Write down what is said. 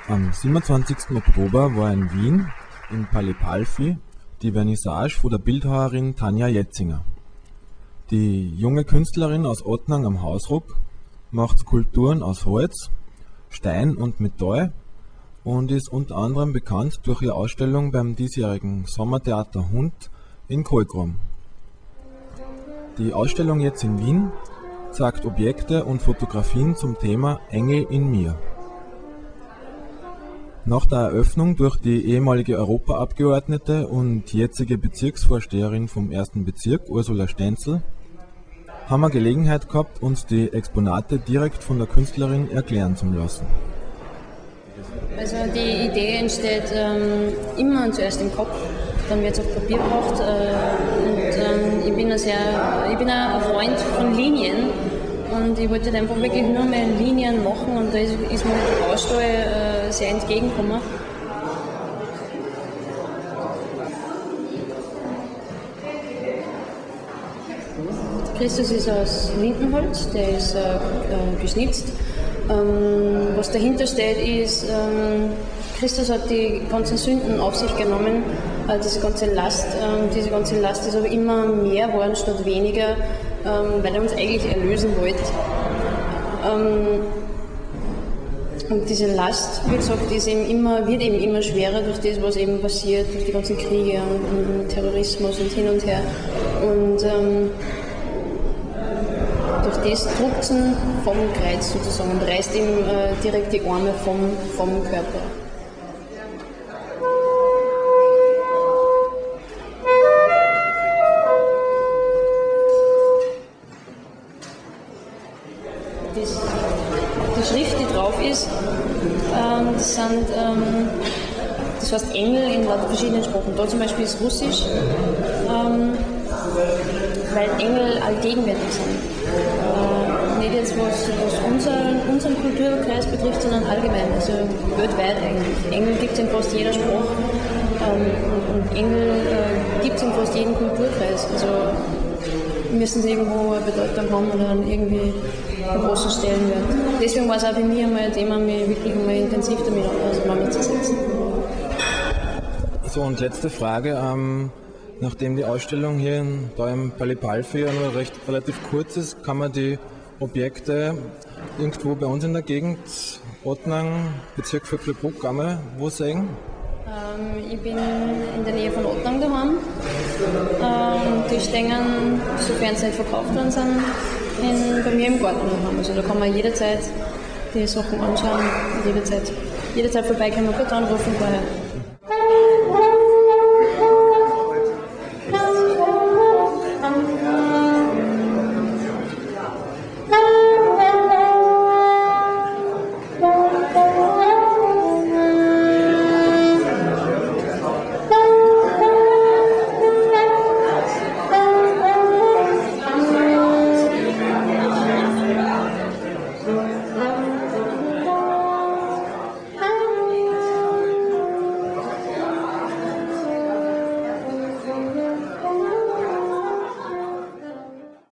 Am 27. Oktober war in Wien, in Palais Palfi, die Vernissage von der Bildhauerin Tanja Jetzinger. Die junge Künstlerin aus Ottnang am Hausruck macht Skulpturen aus Holz, Stein und Metall und ist unter anderem bekannt durch ihre Ausstellung beim diesjährigen Sommertheater Hund in Kolkrom. Die Ausstellung jetzt in Wien zeigt Objekte und Fotografien zum Thema Engel in mir. Nach der Eröffnung durch die ehemalige Europaabgeordnete und jetzige Bezirksvorsteherin vom 1. Bezirk, Ursula Stenzel, haben wir Gelegenheit gehabt, uns die Exponate direkt von der Künstlerin erklären zu lassen. Also die Idee entsteht immer zuerst im Kopf, dann wird es auf Papier gebracht ich bin ein Freund von Linien. Und ich wollte einfach wirklich nur mehr Linien machen und da ist mir die Ausstellung sehr entgegengekommen. Christus ist aus Lindenholz, der ist geschnitzt. Was dahinter steht ist, Christus hat die ganzen Sünden auf sich genommen, diese ganze Last ist aber immer mehr geworden statt weniger, weil er uns eigentlich erlösen wollte. Und diese Last, wie gesagt, wird eben immer schwerer durch das, was eben passiert, durch die ganzen Kriege und Terrorismus und hin und her. Und durch das druckt es vom Kreuz sozusagen und reißt ihm direkt die Arme vom Körper. Die Schrift, die drauf ist, das heißt Engel in verschiedenen Sprachen. Da zum Beispiel ist Russisch, weil Engel allgegenwärtig sind. Nicht jetzt was unseren Kulturkreis betrifft, sondern allgemein, also weltweit eigentlich. Engel gibt es in fast jeder Sprache und Engel gibt es in fast jedem Kulturkreis. Also müssen sie irgendwo eine Bedeutung haben oder irgendwie einen großen Stellenwert. Deswegen war es auch für mich einmal ein Thema, mich wirklich einmal intensiv damit auseinanderzusetzen. So, und letzte Frage. Nachdem die Ausstellung hier im Palais Palfi ja nur relativ kurz ist, kann man die Objekte irgendwo bei uns in der Gegend, Ottnang, Bezirk Vöcklerbruck, einmal wo sehen? Ich bin in der Nähe von Ottnang daheim. Die stehen, sofern sie nicht verkauft worden sind, bei mir im Garten daheim. Also da kann man jederzeit die Sachen anschauen und jederzeit vorbeikommen, kurz anrufen vorher.